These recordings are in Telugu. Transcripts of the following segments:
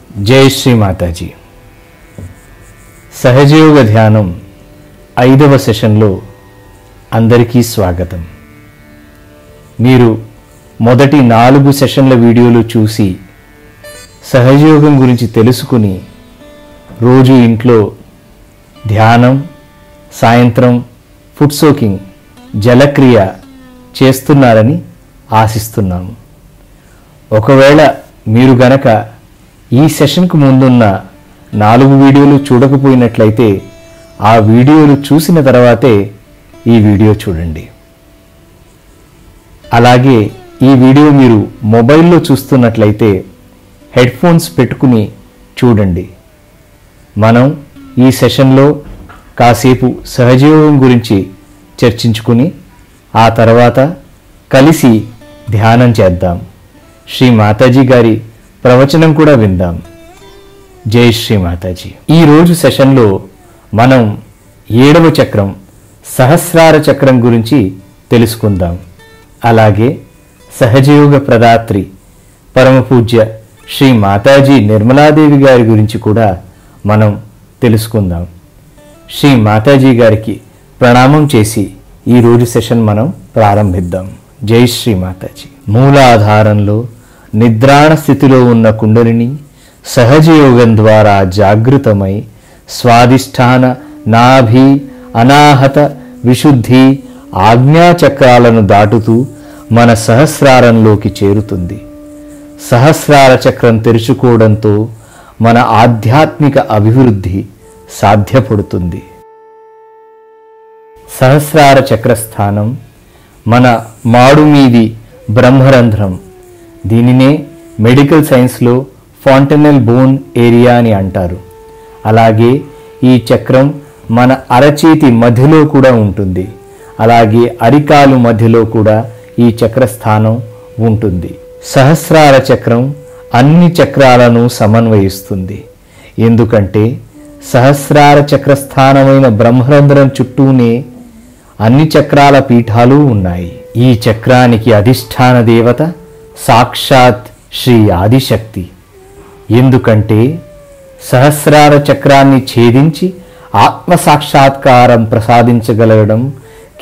జై శ్రీ మాతాజీ. సహజయోగ ధ్యానం 5వ సెషన్లో అందరికీ స్వాగతం. మీరు మొదటి 4 సెషన్ల వీడియోలు చూసి సహజయోగం గురించి తెలుసుకుని రోజు ఇంట్లో ధ్యానం, సాయంత్రం ఫుడ్ సోకింగ్, జలక్రియ చేస్తున్నారని ఆశిస్తున్నాము. ఒకవేళ మీరు గనక ఈ సెషన్కు ముందున్న 4 వీడియోలు చూడకపోయినట్లయితే ఆ వీడియోలు చూసిన తర్వాతే ఈ వీడియో చూడండి. అలాగే ఈ వీడియో మీరు మొబైల్లో చూస్తున్నట్లయితే హెడ్ ఫోన్స్ పెట్టుకుని చూడండి. మనం ఈ సెషన్లో కాసేపు సహజయోగం గురించి చర్చించుకుని ఆ తర్వాత కలిసి ధ్యానం చేద్దాం. శ్రీ మాతాజీ గారి ప్రవచనం కూడా విందాం. జై శ్రీ మాతాజీ. ఈరోజు సెషన్లో మనం 7వ చక్రం సహస్రార చక్రం గురించి తెలుసుకుందాం. అలాగే సహజయోగ ప్రదాత్రి పరమపూజ్య శ్రీ మాతాజీ నిర్మలాదేవి గారి గురించి కూడా మనం తెలుసుకుందాం. శ్రీ మాతాజీ గారికి ప్రణామం చేసి ఈరోజు సెషన్ మనం ప్రారంభిద్దాం. జై శ్రీ మాతాజీ. మూలాధారంలో నిద్రాణ స్థితిలో ఉన్న కుండలిని సహజయోగం ద్వారా జాగృతమై స్వాదిష్టాన, నాభి, అనాహత, విశుద్ధి, ఆజ్ఞాచక్రాలను దాటుతూ మన సహస్రారంలోకి చేరుతుంది. సహస్రార చక్రం తెరుచుకోవడంతో మన ఆధ్యాత్మిక అభివృద్ధి సాధ్యపడుతుంది. సహస్రార చక్రస్థానం మన మాడుమీది బ్రహ్మరంధ్రం. దీనినే మెడికల్ సైన్స్లో ఫాంటనెల్ బోన్ ఏరియా అని అంటారు. అలాగే ఈ చక్రం మన అరచేతి మధ్యలో కూడా ఉంటుంది. అలాగే అరికాలు మధ్యలో కూడా ఈ చక్రస్థానం ఉంటుంది. సహస్రార చక్రం అన్ని చక్రాలను సమన్వయిస్తుంది. ఎందుకంటే సహస్రార చక్రస్థానమైన బ్రహ్మరంధ్రం చుట్టూనే అన్ని చక్రాల పీఠాలు ఉన్నాయి. ఈ చక్రానికి అధిష్టాన దేవత సాక్షాత్ శ్రీ ఆదిశక్తి. ఎందుకంటే సహస్రార చక్రాన్ని ఛేదించి ఆత్మసాక్షాత్కారం ప్రసాదించగలగడం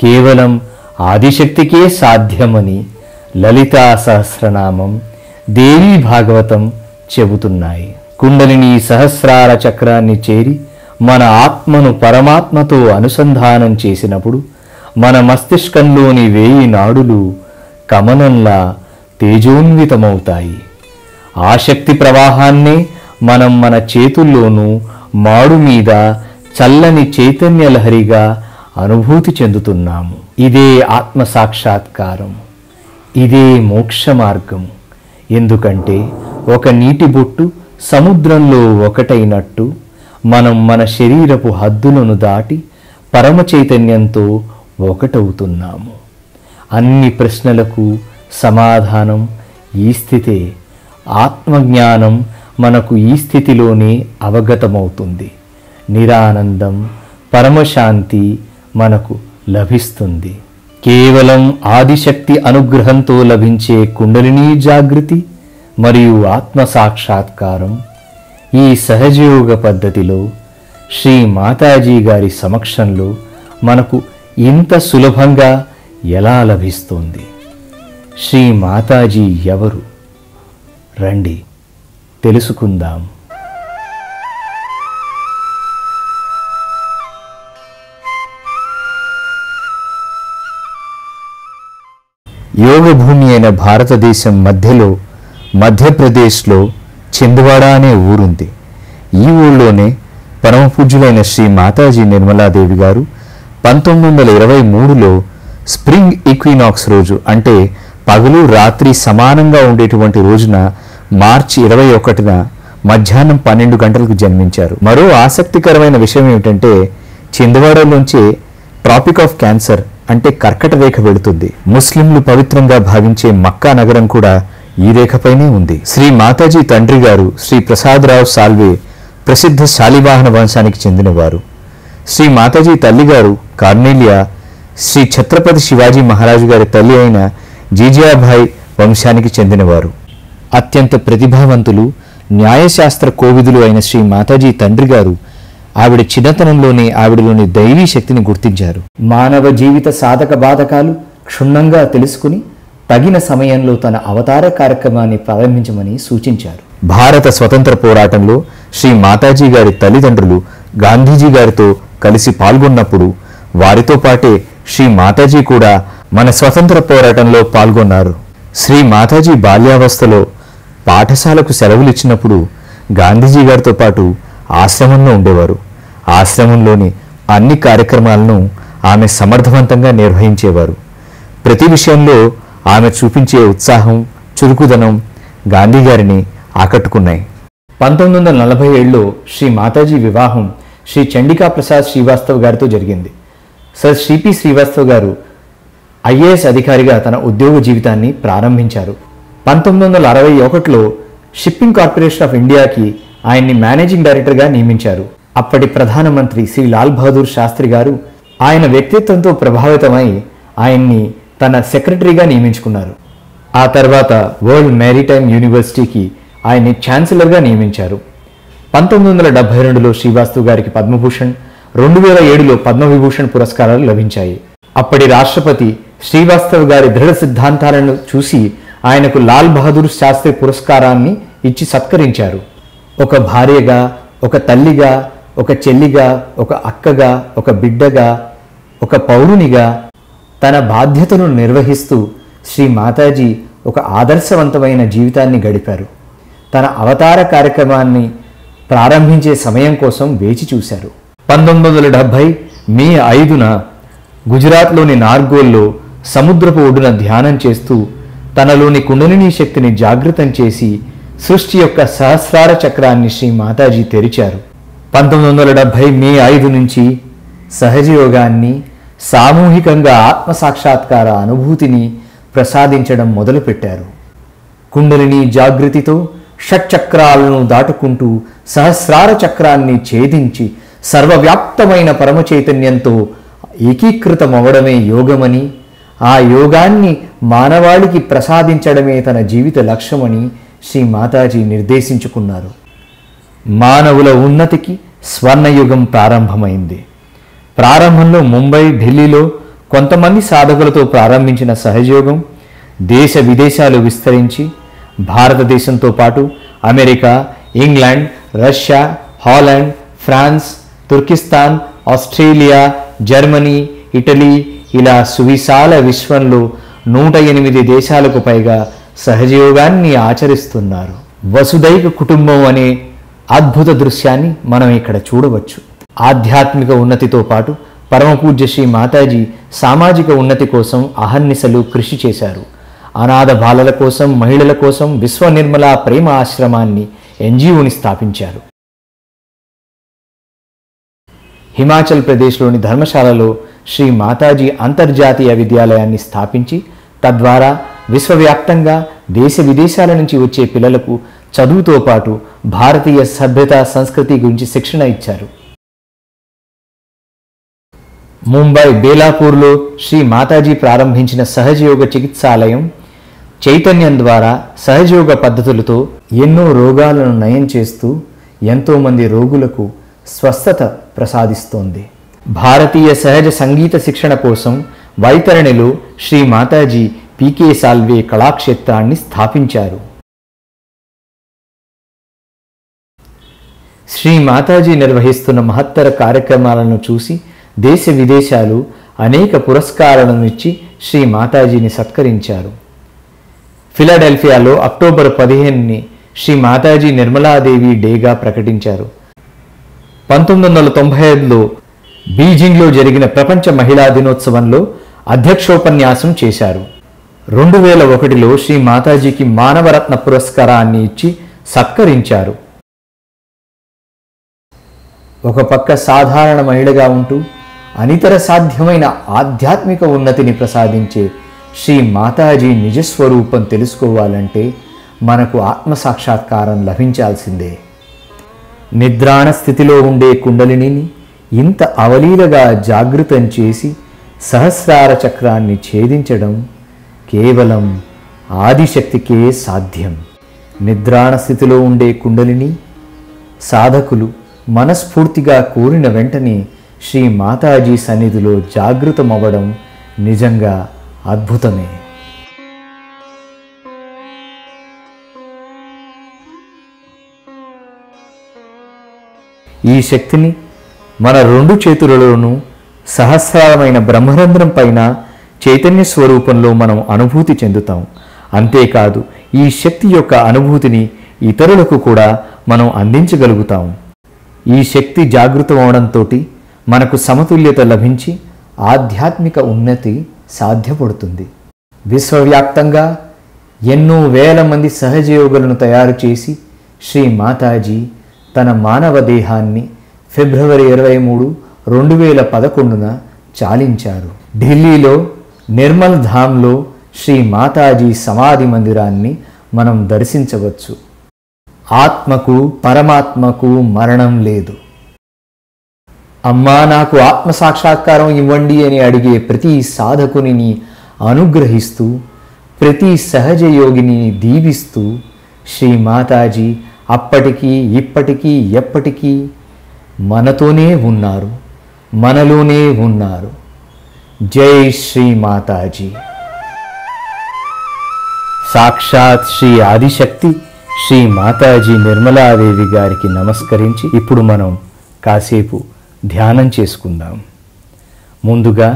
కేవలం ఆదిశక్తికే సాధ్యమని లలితా సహస్రనామం, దేవీ భాగవతం చెబుతున్నాయి. కుండలిని సహస్రార చక్రాన్ని చేరి మన ఆత్మను పరమాత్మతో అనుసంధానం చేసినప్పుడు మన మస్తిష్కంలోని 1000 నాడులు కమలంలా తేజోన్వితమవుతాయి. ఆ శక్తి ప్రవాహాన్నే మనం మన చేతుల్లోనూ మాడు మీద చల్లని చైతన్యలహరిగా అనుభూతి చెందుతున్నాము. ఇదే ఆత్మ సాక్షాత్కారం, ఇదే మోక్ష మార్గం. ఎందుకంటే ఒక నీటి బొట్టు సముద్రంలో ఒకటైనట్టు మనం మన శరీరపు హద్దులను దాటి పరమ చైతన్యంతో ఒకటవుతున్నాము. అన్ని ప్రశ్నలకు సమాధానం ఈ స్థితే. ఆత్మజ్ఞానం మనకు ఈ స్థితిలోనే అవగతమవుతుంది. నిరానందం, పరమశాంతి మనకు లభిస్తుంది. కేవలం ఆదిశక్తి అనుగ్రహంతో లభించే కుండలినీ జాగృతి మరియు ఆత్మ సాక్షాత్కారం ఈ సహజయోగ పద్ధతిలో శ్రీ మాతాజీ గారి సమక్షంలో మనకు ఇంత సులభంగా ఎలా లభిస్తుంది? శ్రీ మాతాజీ ఎవరు? రండి తెలుసుకుందాం. యోగభూమి అయిన భారతదేశం మధ్యలో మధ్యప్రదేశ్లో చిందవాడ అనే ఊరుంది. ఈ ఊళ్ళోనే పరమపూజ్యులైన శ్రీ మాతాజీ నిర్మలాదేవి గారు 1923లో స్ప్రింగ్ ఈక్వినాక్స్ రోజు, అంటే పగలు రాత్రి సమానంగా ఉండేటువంటి రోజున మార్చి 21న మధ్యాహ్నం 12 గంటలకు జన్మించారు. మరో ఆసక్తికరమైన విషయం ఏమిటంటే చిందవాడలోంచే ట్రాపిక్ ఆఫ్ క్యాన్సర్ అంటే కర్కట రేఖ వెళుతుంది. ముస్లింలు పవిత్రంగా భావించే మక్కా నగరం కూడా ఈ రేఖపైనే ఉంది. శ్రీ మాతాజీ తండ్రి గారు శ్రీ ప్రసాదరావు సాల్వే ప్రసిద్ధ శాలివాహన వంశానికి చెందినవారు. శ్రీ మాతాజీ తల్లిగారు కార్నెలియా శ్రీ ఛత్రపతి శివాజీ మహారాజు గారి తల్లి అయిన జీజియాభాయ్ వంశానికి చెందినవారు. అత్యంత ప్రతిభావంతులు, న్యాయశాస్త్ర కోవిదులు అయిన శ్రీ మాతాజీ తండ్రి గారు ఆవిడ చిన్నతనంలోనే ఆవిడలోని దైవీ శక్తిని గుర్తించారు. మానవ జీవిత సాధక బాధకాలు క్షుణ్ణంగా తెలుసుకుని తగిన సమయంలో తన అవతార కార్యక్రమాన్ని ప్రారంభించమని సూచించారు. భారత స్వతంత్ర పోరాటంలో శ్రీ మాతాజీ గారి తల్లిదండ్రులు గాంధీజీ గారితో కలిసి పాల్గొన్నప్పుడు వారితో పాటే శ్రీ మాతాజీ కూడా మన స్వతంత్ర పోరాటంలో పాల్గొన్నారు. శ్రీ మాతాజీ బాల్యావస్థలో పాఠశాలకు సెలవులిచ్చినప్పుడు గాంధీజీ గారితో పాటు ఆశ్రమంలో ఉండేవారు. ఆశ్రమంలోని అన్ని కార్యక్రమాలను ఆమె సమర్థవంతంగా నిర్వహించేవారు. ప్రతి విషయంలో ఆమె చూపించే ఉత్సాహం, చురుకుదనం గాంధీ గారిని ఆకట్టుకున్నాయి. 1947లో శ్రీ మాతాజీ వివాహం శ్రీ చండికా ప్రసాద్ శ్రీవాస్తవ్ గారితో జరిగింది. సర్ శ్రీపి శ్రీవాస్తవ్ గారు ఐఏఎస్ అధికారిగా తన ఉద్యోగ జీవితాన్ని ప్రారంభించారు. 1961లో షిప్పింగ్ కార్పొరేషన్ ఆఫ్ ఇండియాకి ఆయన్ని మేనేజింగ్ డైరెక్టర్గా నియమించారు. అప్పటి ప్రధానమంత్రి శ్రీ లాల్ బహదూర్ శాస్త్రి గారు ఆయన వ్యక్తిత్వంతో ప్రభావితమై ఆయన్ని తన సెక్రటరీగా నియమించుకున్నారు. ఆ తర్వాత వరల్డ్ మ్యారిటైమ్ యూనివర్సిటీకి ఆయన్ని ఛాన్సలర్గా నియమించారు. 1972లో శ్రీవాస్తవ్ గారికి పద్మభూషణ్, 2007లో పద్మవిభూషణ్ పురస్కారాలు లభించాయి. అప్పటి రాష్ట్రపతి శ్రీవాస్తవ్ గారి దృఢ సిద్ధాంతాలను చూసి ఆయనకు లాల్ బహదూర్ శాస్త్రి పురస్కారాన్ని ఇచ్చి సత్కరించారు. ఒక భార్యగా, ఒక తల్లిగా, ఒక చెల్లిగా, ఒక అక్కగా, ఒక బిడ్డగా, ఒక పౌరునిగా తన బాధ్యతను నిర్వహిస్తూ శ్రీ మాతాజీ ఒక ఆదర్శవంతమైన జీవితాన్ని గడిపారు. తన అవతార కార్యక్రమాన్ని ప్రారంభించే సమయం కోసం వేచి చూశారు. 1970 మే 5న గుజరాత్లోని నార్గోల్లో సముద్రపు ఒడ్డున ధ్యానం చేస్తూ తనలోని కుండలిని శక్తిని జాగృతం చేసి సృష్టి యొక్క సహస్రార చక్రాన్ని శ్రీ మాతాజీ తెరిచారు. 1970 మే 5 నుంచి సహజయోగాన్ని, సామూహికంగా ఆత్మసాక్షాత్కార అనుభూతిని ప్రసాదించడం మొదలుపెట్టారు. కుండలిని జాగృతితో షట్చక్రాలను దాటుకుంటూ సహస్రార చక్రాన్ని ఛేదించి సర్వవ్యాప్తమైన పరమ చైతన్యంతో ఏకీకృతమవడమే యోగమని, ఆ యోగాన్ని మానవాళికి ప్రసాదించడమే తన జీవిత లక్ష్యమని శ్రీ మాతాజీ నిర్దేశించుకున్నారు. మానవుల ఉన్నతికి స్వర్ణయుగం ప్రారంభమైంది. ప్రారంభంలో ముంబై, ఢిల్లీలో కొంతమంది సాధకులతో ప్రారంభించిన సహజయోగం దేశ విదేశాలు విస్తరించి భారతదేశంతో పాటు America, England, Russia, Holland, France, Turkestan, Australia, Germany, Italy ఇలా సువిశాల విశ్వంలో 108 దేశాలకు పైగా సహజయోగాన్ని ఆచరిస్తున్నారు. వసుదైక కుటుంబం అనే అద్భుత దృశ్యాన్ని మనం ఇక్కడ చూడవచ్చు. ఆధ్యాత్మిక ఉన్నతితో పాటు పరమపూజ్య శ్రీ మాతాజీ సామాజిక ఉన్నతి కోసం అహర్నిశలు కృషి చేశారు. అనాథ బాలల కోసం, మహిళల కోసం విశ్వనిర్మల ప్రేమ ఆశ్రమాన్ని, ఎన్జిఓని స్థాపించారు. హిమాచల్ ప్రదేశ్లోని ధర్మశాలలో శ్రీ మాతాజీ అంతర్జాతీయ విద్యాలయాన్ని స్థాపించి తద్వారా విశ్వవ్యాప్తంగా దేశ విదేశాల నుంచి వచ్చే పిల్లలకు చదువుతో పాటు భారతీయ సభ్యత, సంస్కృతి గురించి శిక్షణ ఇచ్చారు. ముంబై బేలాపూర్లో శ్రీ మాతాజీ ప్రారంభించిన సహజయోగ చికిత్సాలయం చైతన్యం ద్వారా సహజయోగ పద్ధతులతో ఎన్నో రోగాలను నయం చేస్తూ ఎంతోమంది రోగులకు స్వస్థత ప్రసాదిస్తోంది. భారతీయ సహజ సంగీత శిక్షణ కోసం వైతరణిలో శ్రీ మాతాజీ పీకే సాల్వే కళాక్షేత్రాన్ని స్థాపించారు. శ్రీ మాతాజీ నిర్వహిస్తున్న మహత్తర కార్యక్రమాలను చూసి దేశ విదేశాలు అనేక పురస్కారాలను ఇచ్చి శ్రీ మాతాజీని సత్కరించారు. ఫిలడెల్ఫియాలో అక్టోబర్ 15ని శ్రీ మాతాజీ నిర్మలాదేవి డేగా ప్రకటించారు. 1995లో బీజింగ్లో జరిగిన ప్రపంచ మహిళా దినోత్సవంలో అధ్యక్షోపన్యాసం చేశారు. 2001లో శ్రీ మాతాజీకి మానవరత్న పురస్కారాన్ని ఇచ్చి సత్కరించారు. ఒక పక్క సాధారణ మహిళగా ఉంటూ అనితర సాధ్యమైన ఆధ్యాత్మిక ఉన్నతిని ప్రసాదించే శ్రీ మాతాజీ నిజస్వరూపం తెలుసుకోవాలంటే మనకు ఆత్మసాక్షాత్కారం లభించాల్సిందే. నిద్రాణ స్థితిలో ఉండే కుండలినిని ఇంత అవలీలగా జాగృతం చేసి సహస్రార చక్రాన్ని ఛేదించడం కేవలం ఆదిశక్తికే సాధ్యం. నిద్రాణ స్థితిలో ఉండే కుండలిని సాధకులు మనస్ఫూర్తిగా కోరిన వెంటనే శ్రీ మాతాజీ సన్నిధిలో జాగృతమవ్వడం నిజంగా అద్భుతమే. ఈ శక్తిని మన రెండు చేతులలోనూ సహస్రారమైన బ్రహ్మరంధ్రం పైన చైతన్య స్వరూపంలో మనం అనుభూతి చెందుతాం. అంతేకాదు ఈ శక్తి యొక్క అనుభూతిని ఇతరులకు కూడా మనం అందించగలుగుతాం. ఈ శక్తి జాగృతం అవడంతో మనకు సమతుల్యత లభించి ఆధ్యాత్మిక ఉన్నతి సాధ్యపడుతుంది. విశ్వవ్యాప్తంగా ఎన్నో వేల మంది సహజయోగులను తయారు చేసి శ్రీ మాతాజీ తన మానవ దేహాన్ని ఫిబ్రవరి 23, 2011న చాలించారు. ఢిల్లీలో నిర్మల్ ధామ్లో శ్రీ మాతాజీ సమాధి మందిరాన్ని మనం దర్శించవచ్చు. ఆత్మకు పరమాత్మకు మరణం లేదు. అమ్మా నాకు ఆత్మ సాక్షాత్కారం ఇవ్వండి అని అడిగే ప్రతి సాధకుని అనుగ్రహిస్తూ ప్రతి సహజ యోగిని దీవిస్తూ శ్రీ మాతాజీ అప్పటికీ ఇప్పటికీ ఎప్పటికీ మనతోనే ఉన్నారు, మనలోనే ఉన్నారు. జై శ్రీ మాతాజీ. సాక్షాత్ శ్రీ ఆదిశక్తి శ్రీ మాతాజీ నిర్మలాదేవి గారికి నమస్కరించి ఇప్పుడు మనం కాసేపు ధ్యానం చేసుకుందాం. ముందుగా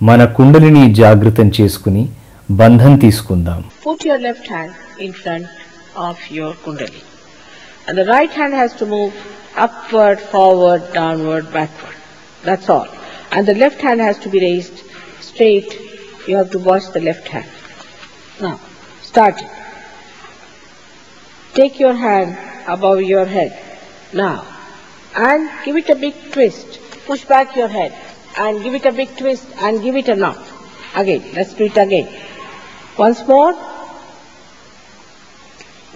మన కుండలిని జాగృతం చేసుకుని బంధం తీసుకుందాం. Put your left hand in front of your kundalini and the right hand has to move upward, forward, downward, backward. That's all. And the left hand has to be raised straight. You have to watch the left hand. Now, start. Take your hand above your head. Now, and give it a big twist. Push back your head and give it a big twist and give it a knot. Again, let's do it again. Once more.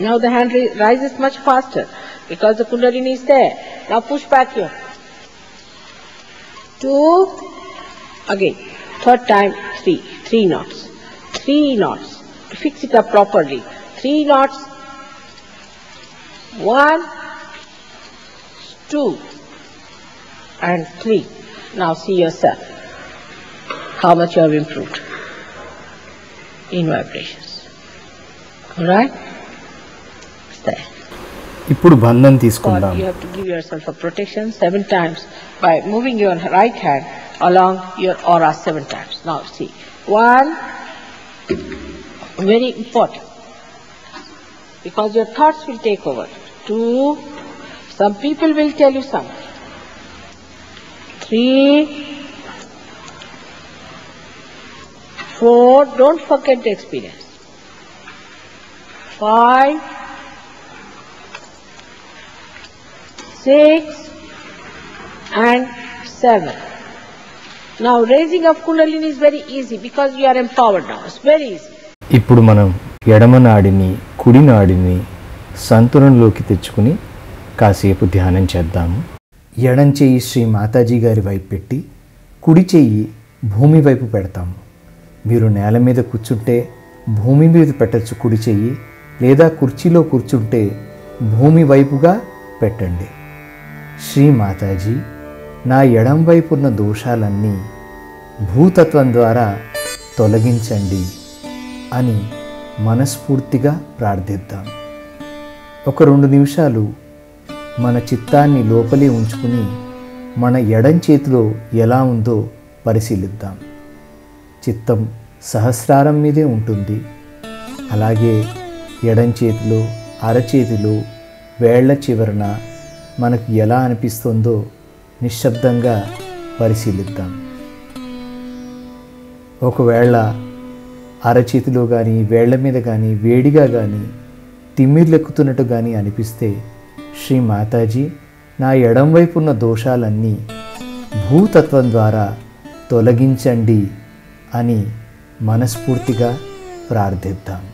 Now the hand rises much faster because the kundalini is there. Now push back your 2, again, third time 3 knots. 3 knots. Fix it up properly. 3 knots. 1, 2 and 3. Now see yourself how much you have improved in vibrations. Alright? There. ఇప్పుడు బంధం తీసుకుందాం. You have to give yourself a protection 7 times by moving your right hand along your aura 7 times. Now see. 1, very important, because your thoughts will take over. 2, some people will tell you something. 3, 4, don't forget the experience. 5, 6 and 7. Now raising of Kundalini is very easy because you are empowered now. It's very easy. ఇప్పుడు మనం ఎడమ నాడిని కుడి నాడిని సంతులనలోకి తెచ్చుకుని కాసేపు ధ్యానం చేద్దాము. ఎడం చెయ్యి శ్రీ మాతాజీ గారి వైపు పెట్టి కుడి చెయ్యి భూమి వైపు పెడతాము. మీరు నేల మీద కూర్చుంటే భూమి మీద పెట్టచ్చు కుడి చెయ్యి, లేదా కుర్చీలో కూర్చుంటే భూమి వైపుగా పెట్టండి. శ్రీ మాతాజీ, నా ఎడం వైపు ఉన్న దోషాలన్నీ భూతత్వం ద్వారా తొలగించండి అని మనస్ఫూర్తిగా ప్రార్థిద్దాం. ఒక 2 నిమిషాలు మన చిత్తాన్ని లోపలే ఉంచుకుని మన ఎడం చేతిలో ఎలా ఉందో పరిశీలిద్దాం. చిత్తం సహస్రారం మీదే ఉంటుంది. అలాగే ఎడం చేతిలో, అరచేతిలో, వేళ్ల చివరన మనకు ఎలా అనిపిస్తుందో నిశ్శబ్దంగా పరిశీలిద్దాం. ఒకవేళ అరచేతిలో కానీ వేళ్ల మీద కానీ వేడిగా కానీ తిమ్మిర్లెక్కుతున్నట్టు కానీ అనిపిస్తే శ్రీ మాతాజీ, నా ఎడం వైపు ఉన్న దోషాలన్నీ భూతత్వం ద్వారా తొలగించండి అని మనస్ఫూర్తిగా ప్రార్థిద్దాం.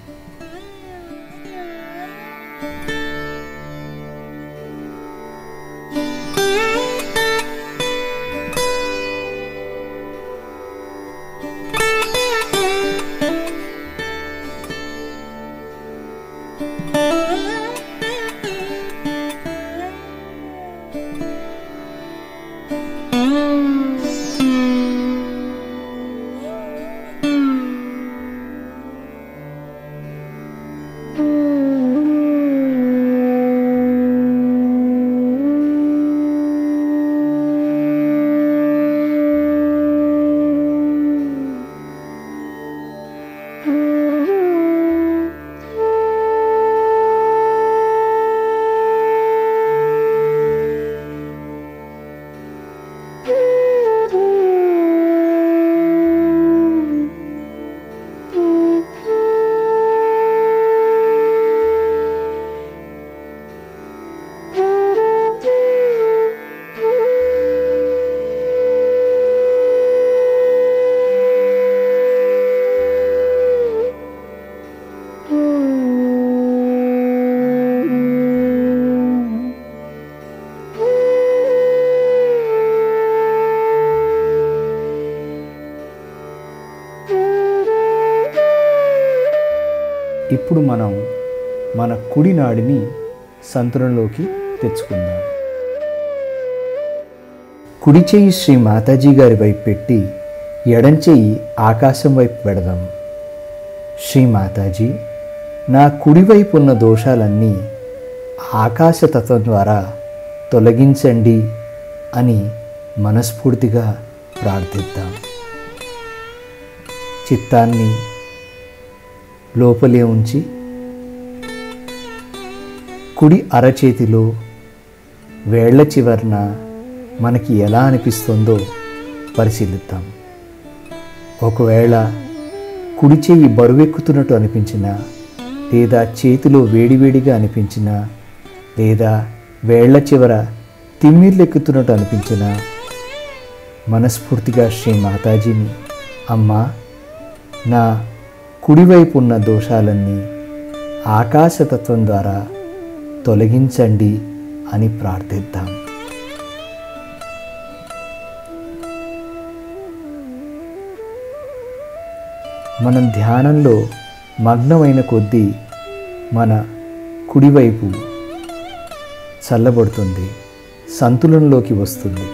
ఇప్పుడు మనం మన కుడి నాడిని సంతులనలోకి తెచ్చుకుందాం. కుడి చెయ్యి శ్రీ మాతాజీ గారి వైపు పెట్టి ఎడం చెయ్యి ఆకాశం వైపు పెడదాం. శ్రీ మాతాజీ, నా కుడివైపు ఉన్న దోషాలన్నీ ఆకాశతత్వం ద్వారా తొలగించండి అని మనస్ఫూర్తిగా ప్రార్థిద్దాం. చిత్తాన్ని లోపలే ఉంచి కుడి అరచేతిలో వేళ్ల చివరన మనకి ఎలా అనిపిస్తుందో పరిశీలిద్దాం. ఒకవేళ కుడి చెయ్యి బరువెక్కుతున్నట్టు అనిపించినా, లేదా చేతిలో వేడివేడిగా అనిపించినా, లేదా వేళ్ల చివర తిమ్మిర్లెక్కుతున్నట్టు అనిపించినా మనస్ఫూర్తిగా శ్రీ మాతాజీని, అమ్మా, నా కుడివైపు ఉన్న దోషాలన్నీ ఆకాశతత్వం ద్వారా తొలగించండి అని ప్రార్థిద్దాం. మనం ధ్యానంలో మగ్నమైన కొద్దీ మన కుడివైపు చల్లబడుతుంది, సంతులనలోకి వస్తుంది.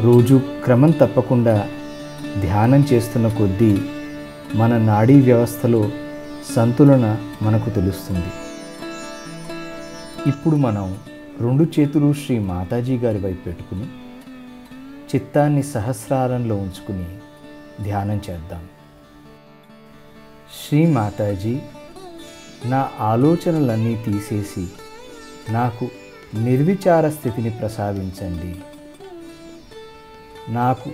రోజు క్రమం తప్పకుండా ధ్యానం చేస్తున్న కొద్దీ మన నాడీ వ్యవస్థలో సంతులన మనకు తెలుస్తుంది. ఇప్పుడు మనం 2 చేతులు శ్రీ మాతాజీ గారి వైపు పెట్టుకుని చిత్తాన్ని సహస్రారంలో ఉంచుకుని ధ్యానం చేద్దాం. శ్రీ మాతాజీ, నా ఆలోచనలన్నీ తీసేసి నాకు నిర్విచార స్థితిని ప్రసాదించండి. నాకు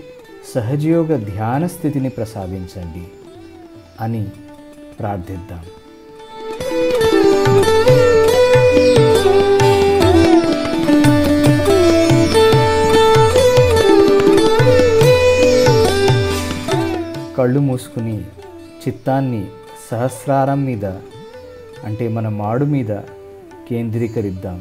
సహజయోగ ధ్యాన స్థితిని ప్రసాదించండి అని ప్రార్థిద్దాం. కళ్ళు మూసుకుని చిత్తాన్ని సహస్రారం మీద, అంటే మన మాడు మీద కేంద్రీకరిద్దాం.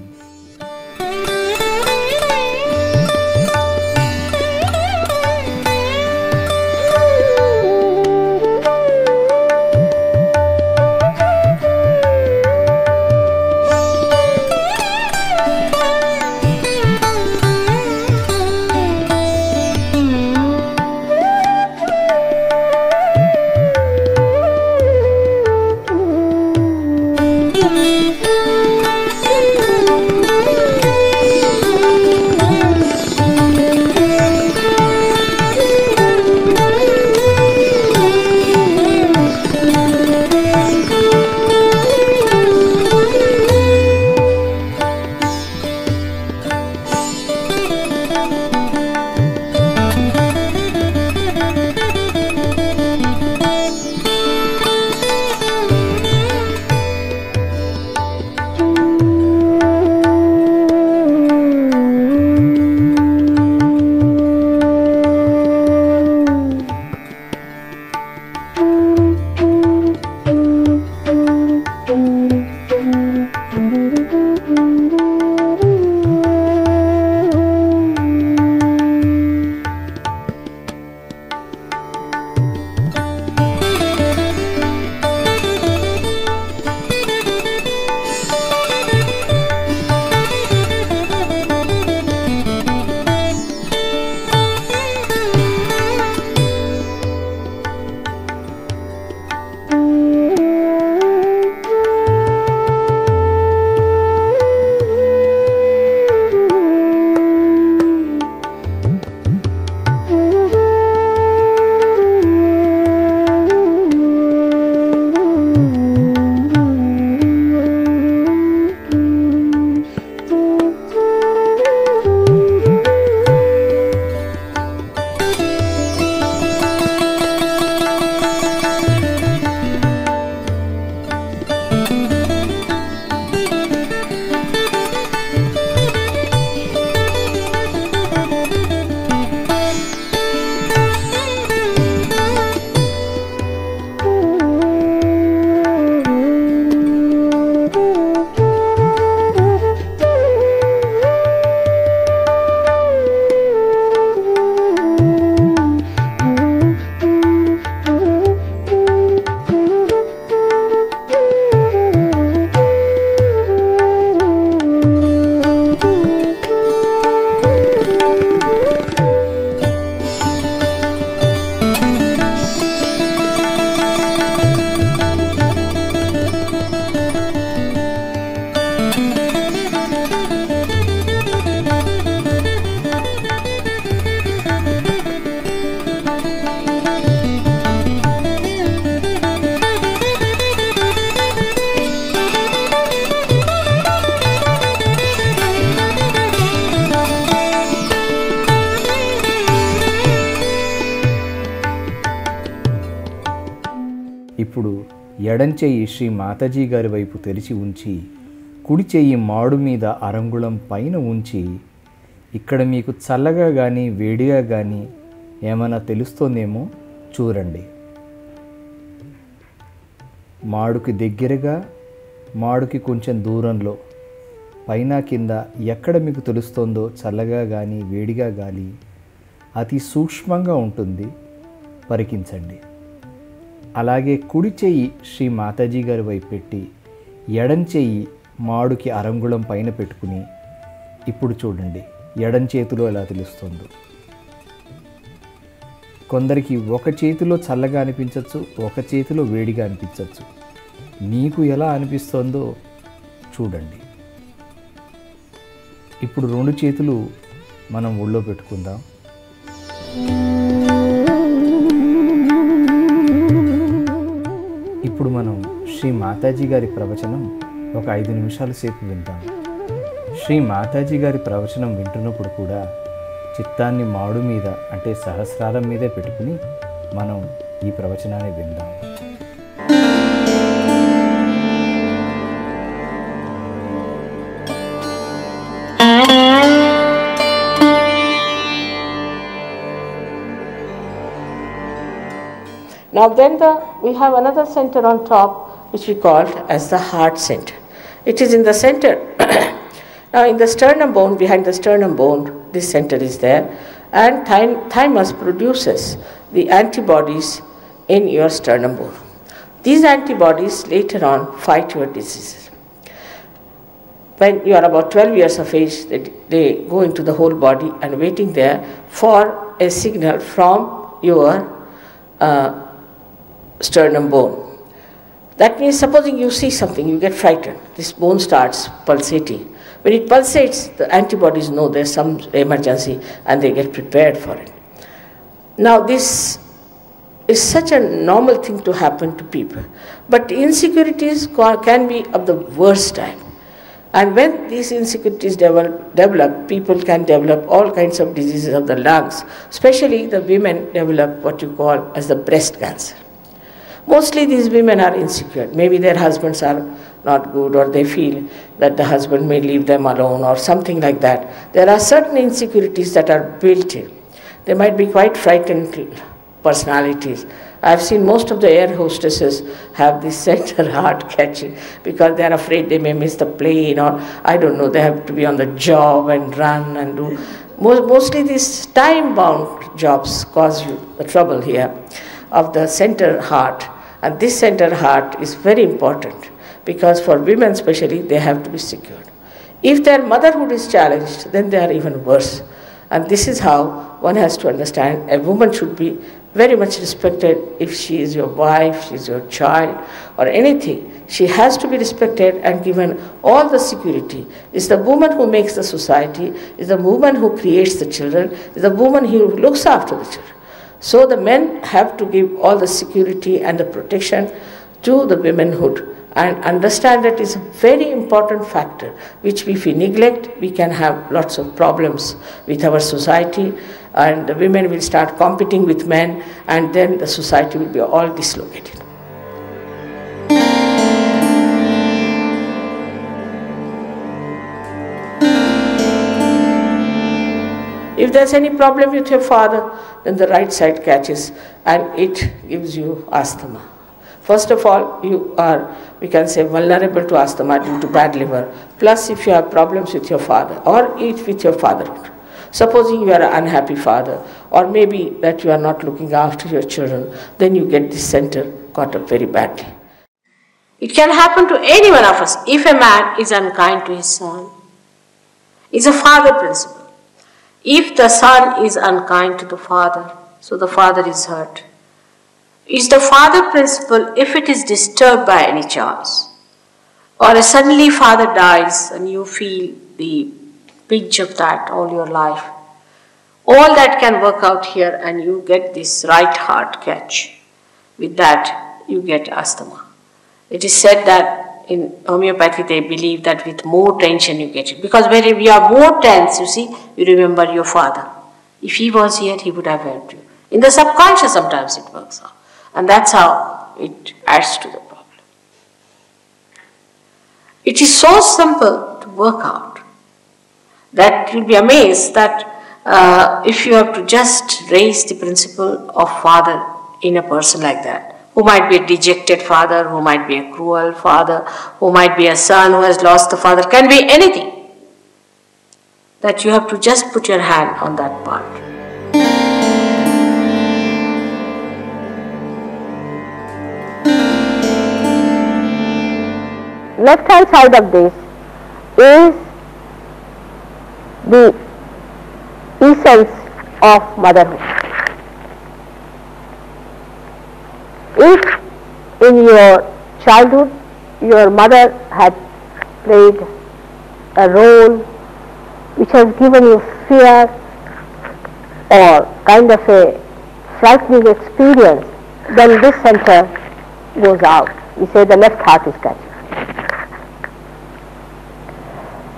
ఇప్పుడు ఎడం చెయ్యి శ్రీ మాతాజీ గారి వైపు తెరిచి ఉంచి కుడి చెయ్యి మాడు మీద అరంగుళం పైన ఉంచి ఇక్కడ మీకు చల్లగా కానీ వేడిగా కానీ ఏమైనా తెలుస్తోందేమో చూడండి. మాడుకి దగ్గరగా, మాడుకి కొంచెం దూరంలో, పైన కింద ఎక్కడ మీకు తెలుస్తోందో చల్లగా కానీ వేడిగా గాలి అతి సూక్ష్మంగా ఉంటుంది, పరికించండి. అలాగే కుడి చెయ్యి శ్రీ మాతాజీ గారి వైపు పెట్టి ఎడం చెయ్యి మాడుకి అరంగుళం పైన పెట్టుకుని ఇప్పుడు చూడండి ఎడం చేతిలో ఎలా తెలుస్తుందో. కొందరికి ఒక చేతిలో చల్లగా అనిపించవచ్చు, ఒక చేతిలో వేడిగా అనిపించవచ్చు. మీకు ఎలా అనిపిస్తోందో చూడండి. ఇప్పుడు రెండు చేతులు మనం ఒళ్ళో పెట్టుకుందాం. ఇప్పుడు మనం శ్రీ మాతాజీ గారి ప్రవచనం ఒక 5 నిమిషాల సేపు వింటాం. శ్రీ మాతాజీ గారి ప్రవచనం వింటున్నప్పుడు కూడా చిత్తాన్ని మాడు మీద అంటే సహస్రారం మీదే పెట్టుకుని మనం ఈ ప్రవచనాన్ని విందాం. Now then we have another center on top which we call as the heart center. It is in the center. Now in the sternum bone, behind the sternum bone, this center is there, and thymus produces the antibodies in your sternum bone. These antibodies later on fight your diseases. When you are about 12 years of age, they go into the whole body and waiting there for a signal from your sternum bone. That means supposing you see something, you get frightened, this bone starts pulsating. When it pulsates, the antibodies know there's some emergency and they get prepared for it. Now this is such a normal thing to happen to people, but insecurities can be of the worst type. And when these insecurities develop, people can develop all kinds of diseases of the lungs. Especially the women develop what you call as the breast cancer. Mostly these women are insecure. Maybe their husbands are not good, or they feel that the husband may leave them alone or something like that. There are certain insecurities that are built in. They might be quite frightened personalities. I've seen most of the air hostesses have this center heart catching because they are afraid they may miss the plane, or I don't know, they have to be on the job and run and do. Mostly these time-bound jobs cause you the trouble here of the center heart. And this center heart is very important because for women especially, they have to be secured. If their motherhood is challenged, then they are even worse. And this is how one has to understand a woman should be very much respected. If she is your wife, she is your child, or anything, she has to be respected and given all the security. It's the woman who makes the society, it's the woman who creates the children, it's the woman who looks after the children. So the men have to give all the security and the protection to the womanhood, and understand that is a very important factor, which if we neglect, we can have lots of problems with our society, and the women will start competing with men, and then the society will be all dislocated. If there's any problem with your father, then the right side catches and it gives you asthma. First of all, you are, we can say, vulnerable to asthma due to bad liver. Plus, if you have problems with your father or with your fatherhood. Supposing you are an unhappy father, or maybe that you are not looking after your children, then you get this center caught up very badly. It can happen to any one of us if a man is unkind to his son. It's a father principle. If the son is unkind to the father, so the father is hurt. It's the father principle if it is disturbed by any chance, or suddenly father dies and you feel the pinch of that all your life. All that can work out here and you get this right heart catch. With that, you get asthma. It is said that in homeopathy they believe that with more tension you get it. Because when you are more tense, you see, you remember your father. If he was here, he would have helped you. In the subconscious sometimes it works out. And that's how it adds to the problem. It is so simple to work out that you'll be amazed that if you have to just raise the principle of father in a person like that, who might be a dejected father, who might be a cruel father, who might be a son who has lost the father, can be anything, that you have to just put your hand on that part. Left hand side of this is the essence of motherhood. If in your childhood your mother had played a role which has given you fear or kind of a frightening experience, then this center goes out. We say the left heart is catching.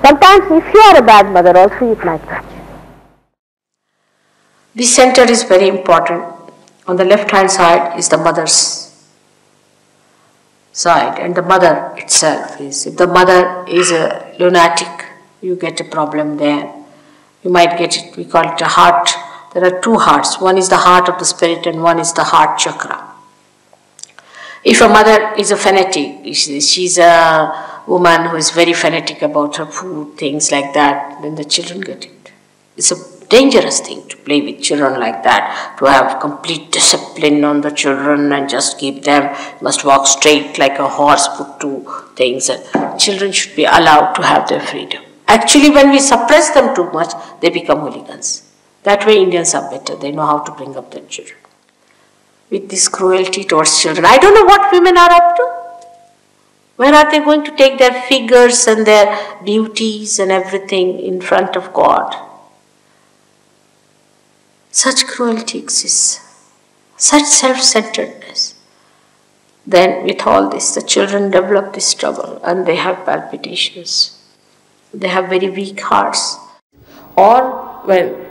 Sometimes if you are a bad mother also it might catch. This center is very important. On the left hand side is the mother's side, and the mother itself is, if the mother is a lunatic, you get a problem there. You might get it, we call it a heart. There are two hearts. One is the heart of the spirit and one is the heart chakra. If a mother is a fanatic, she's a woman who is very fanatic about her food, things like that, then the children get it. It's a dangerous thing to play with children like that, to have complete discipline on the children and just keep them, must walk straight like a horse, put to things. And children should be allowed to have their freedom. Actually, when we suppress them too much, they become hooligans. That way Indians are better. They know how to bring up their children. With this cruelty towards children, I don't know what women are up to. When are they going to take their figures and their beauties and everything in front of God? Such cruelty exists, such self-centeredness. Then with all this, the children develop this trouble and they have palpitations. They have very weak hearts. Or when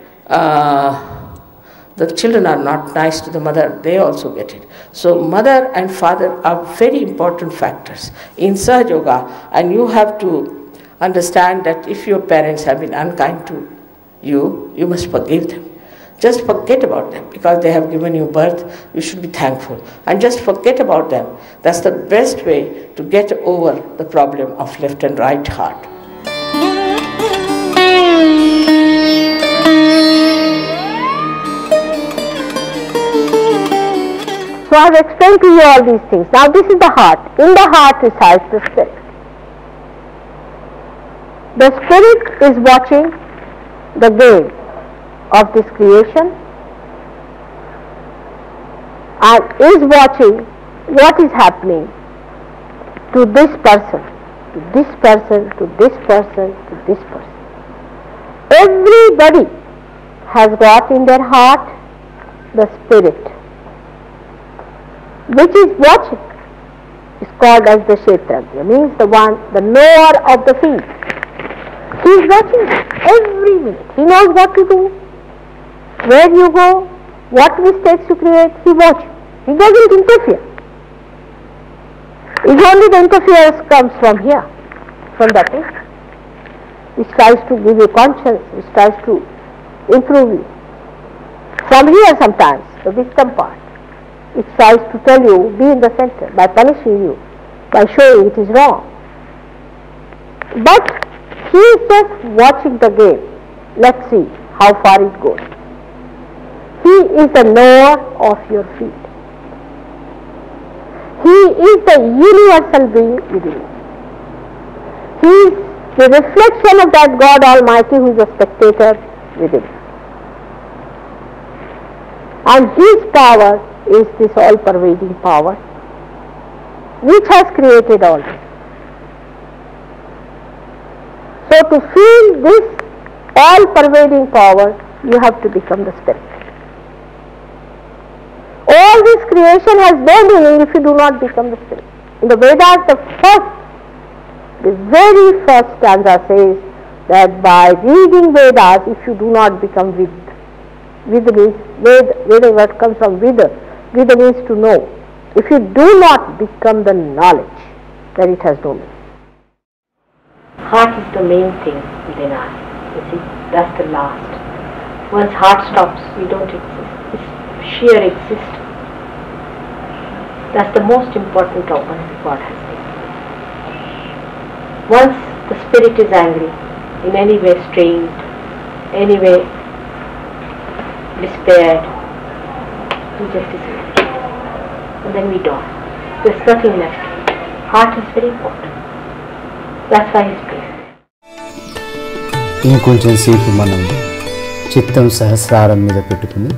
the children are not nice to the mother, they also get it. So mother and father are very important factors in Sahaja Yoga, and you have to understand that if your parents have been unkind to you, you must forgive them. Just forget about them because they have given you birth. You should be thankful and just forget about them. That's the best way to get over the problem of left and right heart. So I have explained to you all these things. Now this is the heart. In the heart resides the spirit. The spirit is watching the game of this creation, and is watching what is happening to this person, to this person, to this person, to this person. Everybody has got in their heart the spirit which is watching. It's called as the Kshetrajna, means the one, the knower of the field. He is watching every minute. He knows what to do, where you go, what mistakes you create. He watches. He doesn't interfere. It's only the interference comes from here, from that way, which tries to give you conscience, which tries to improve you. From here sometimes, the victim part, it tries to tell you, be in the center, by punishing you, by showing it is wrong. But he is just watching the game. Let's see how far it goes. He is the knower of your feet. He is the universal being within you. He is the reflection of that God Almighty who is a spectator within you. And His power is this all-pervading power which has created all this. So to feel this all-pervading power, you have to become the Spirit. All this creation has no meaning if you do not become the Spirit. In the Vedas, the very first stanza says that by reading Vedas, if you do not become Vid. Vid means, Veda word comes from Vida. Vida means to know. If you do not become the knowledge, then it has no meaning. Heart is the main thing within us. You see, that's the last. Once heart stops, we don't exist. It's sheer existence. That's the most important organ God has made. Once the spirit is angry, in any way strained, any way despaired, we just disappear. And then we die. There's nothing left. Heart is very important. That's why He's praying. ఇంకొంచెం సేపు మనం చిత్తం సహస్రారం మీద పెట్టుకుని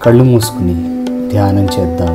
కళ్ళు మూసుకుని ధ్యానం చేద్దాం.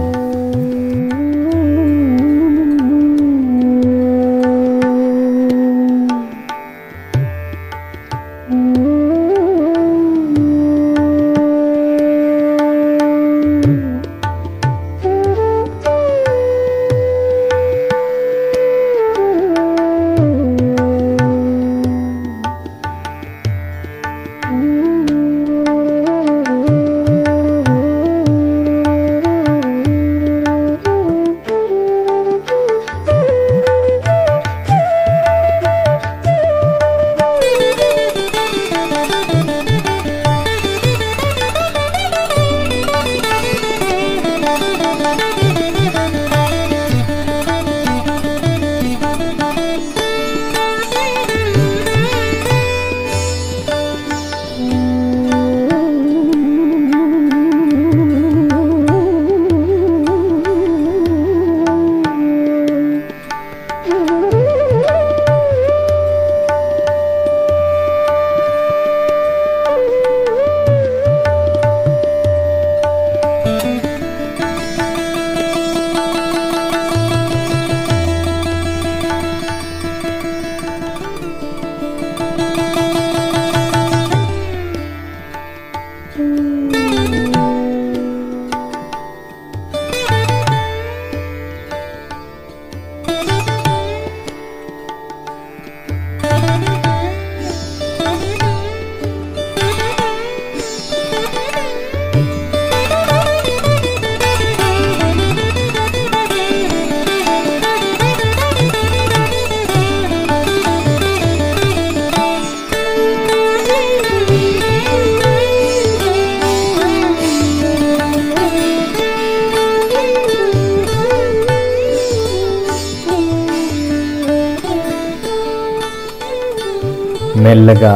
మెల్లగా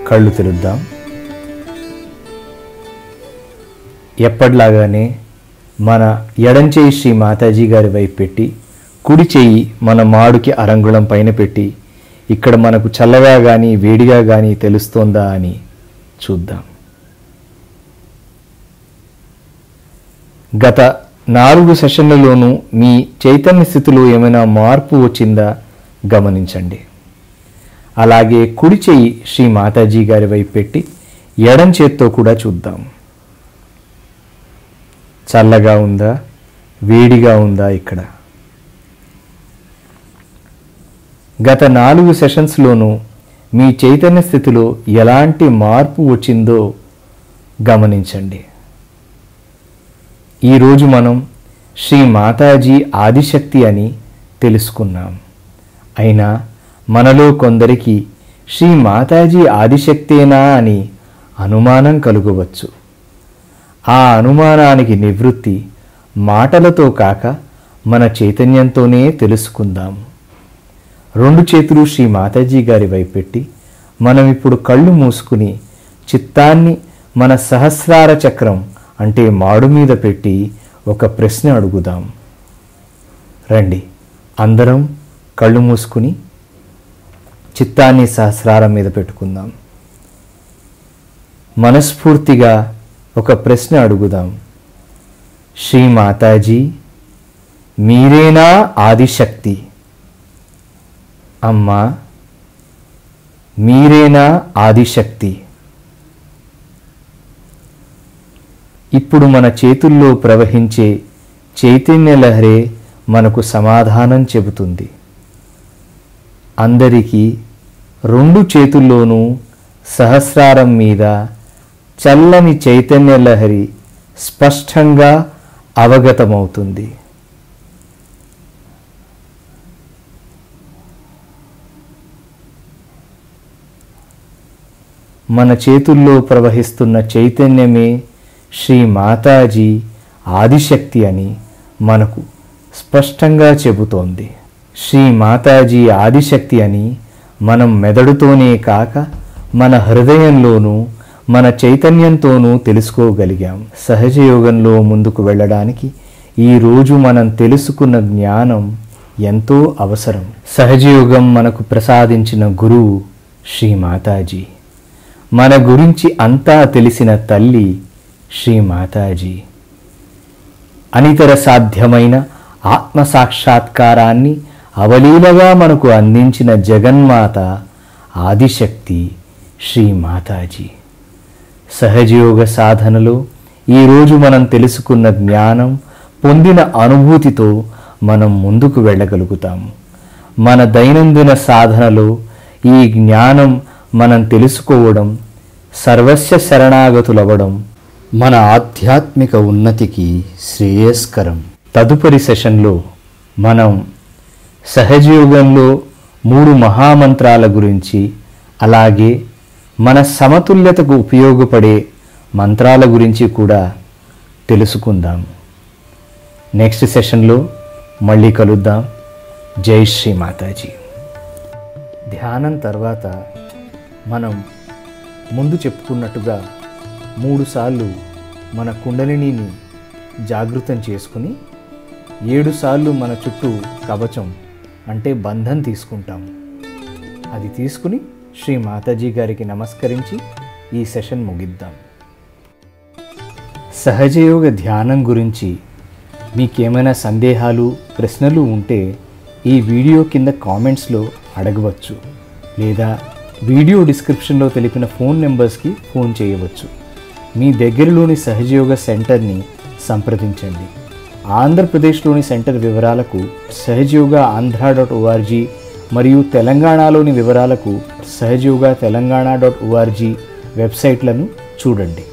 కళ్ళు తెరుద్దాం. ఎప్పటిలాగానే మన ఎడం చేయి శ్రీ మాతాజీ గారి వైపు పెట్టి, కుడి చేయి మన మాడుకి అరంగుళం పైన పెట్టి, ఇక్కడ మనకు చల్లగా కానీ వేడిగా కానీ తెలుస్తోందా అని చూద్దాం. గత 4 సెషన్లలోనూ మీ చైతన్య స్థితిలో ఏమైనా మార్పు వచ్చిందా గమనించండి. అలాగే కుడి చెయ్యి శ్రీ మాతాజీ గారి వైపు పెట్టి ఎడం చేత్తో కూడా చూద్దాం. చల్లగా ఉందా, వేడిగా ఉందా? ఇక్కడ గత 4 సెషన్స్లోనూ మీ చైతన్య స్థితిలో ఎలాంటి మార్పు వచ్చిందో గమనించండి. ఈరోజు మనం శ్రీ మాతాజీ ఆదిశక్తి అని తెలుసుకున్నాం. అయినా మనలో కొందరికి శ్రీ మాతాజీ ఆదిశక్తేనా అని అనుమానం కలుగవచ్చు. ఆ అనుమానానికి నివృత్తి మాటలతో కాక మన చైతన్యంతోనే తెలుసుకుందాం. 2 చేతులు శ్రీ మాతాజీ గారి వైపు పెట్టి మనం ఇప్పుడు కళ్ళు మూసుకుని చిత్తాన్ని మన సహస్రార చక్రం అంటే మాడు మీద పెట్టి ఒక ప్రశ్న అడుగుదాం. రండి, అందరం కళ్ళు మూసుకుని చిత్తాన్ని సహస్రారం మీద పెట్టుకుందాం. మనస్ఫూర్తిగా ఒక ప్రశ్న అడుగుదాం. శ్రీ మాతాజీ, మీరేనా ఆదిశక్తి? అమ్మా, మీరేనా ఆదిశక్తి? ఇప్పుడు మన చేతుల్లో ప్రవహించే చైతన్య లహరే మనకు సమాధానం చెబుతుంది. అందరికీ 2 చేతుల్లోనూ సహస్రారం మీద చల్లని చైతన్య లహరి స్పష్టంగా అవగతమవుతుంది. మన చేతుల్లో ప్రవహిస్తున్న చైతన్యమే శ్రీ మాతాజీ ఆదిశక్తి అని మనకు స్పష్టంగా చెబుతోంది. శ్రీ మాతాజీ ఆదిశక్తి అని మనం మెదడుతోనే కాక మన హృదయంలోనూ మన చైతన్యంతోనూ తెలుసుకోగలిగాం. సహజయోగంలో ముందుకు వెళ్ళడానికి ఈరోజు మనం తెలుసుకున్న జ్ఞానం ఎంతో అవసరం. సహజయోగం మనకు ప్రసాదించిన గురువు శ్రీ మాతాజీ. మన గురించి అంతా తెలిసిన తల్లి శ్రీ మాతాజీ. అనితర సాధ్యమైన ఆత్మ సాక్షాత్కారాన్ని అవలీలగా మనకు అందించిన జగన్మాత ఆదిశక్తి శ్రీ మాతాజీ. సహజయోగ సాధనలో ఈరోజు మనం తెలుసుకున్న జ్ఞానం, పొందిన అనుభూతితో మనం ముందుకు వెళ్ళగలుగుతాము. మన దైనందిన సాధనలో ఈ జ్ఞానం మనం తెలుసుకోవడం, సర్వస్య శరణాగతులవ్వడం మన ఆధ్యాత్మిక ఉన్నతికి శ్రేయస్కరం. తదుపరి సెషన్లో మనం సహజయోగంలో 3 మహామంత్రాల గురించి, అలాగే మన సమతుల్యతకు ఉపయోగపడే మంత్రాల గురించి కూడా తెలుసుకుందాం. నెక్స్ట్ సెషన్లో మళ్ళీ కలుద్దాం. జై శ్రీ మాతాజీ. ధ్యానం తర్వాత మనం ముందు చెప్పుకున్నట్టుగా 3 సార్లు మన కుండలినిని జాగృతం చేసుకుని 7 సార్లు మన చుట్టూ కవచం అంటే బంధం తీసుకుంటాము. అది తీసుకుని శ్రీ మాతాజీ గారికి నమస్కరించి ఈ సెషన్ ముగిద్దాం. సహజయోగ ధ్యానం గురించి మీకేమైనా సందేహాలు, ప్రశ్నలు ఉంటే ఈ వీడియో కింద కామెంట్స్లో అడగవచ్చు, లేదా వీడియో డిస్క్రిప్షన్లో తెలిపిన ఫోన్ నెంబర్స్కి ఫోన్ చేయవచ్చు. మీ దగ్గరలోని సహజయోగ సెంటర్ని సంప్రదించండి. ఆంధ్రప్రదేశ్లోని సెంటర్ వివరాలకు sahajyogaandhra.org మరియు తెలంగాణలోని వివరాలకు sahajyogatelangana.org వెబ్సైట్లను చూడండి.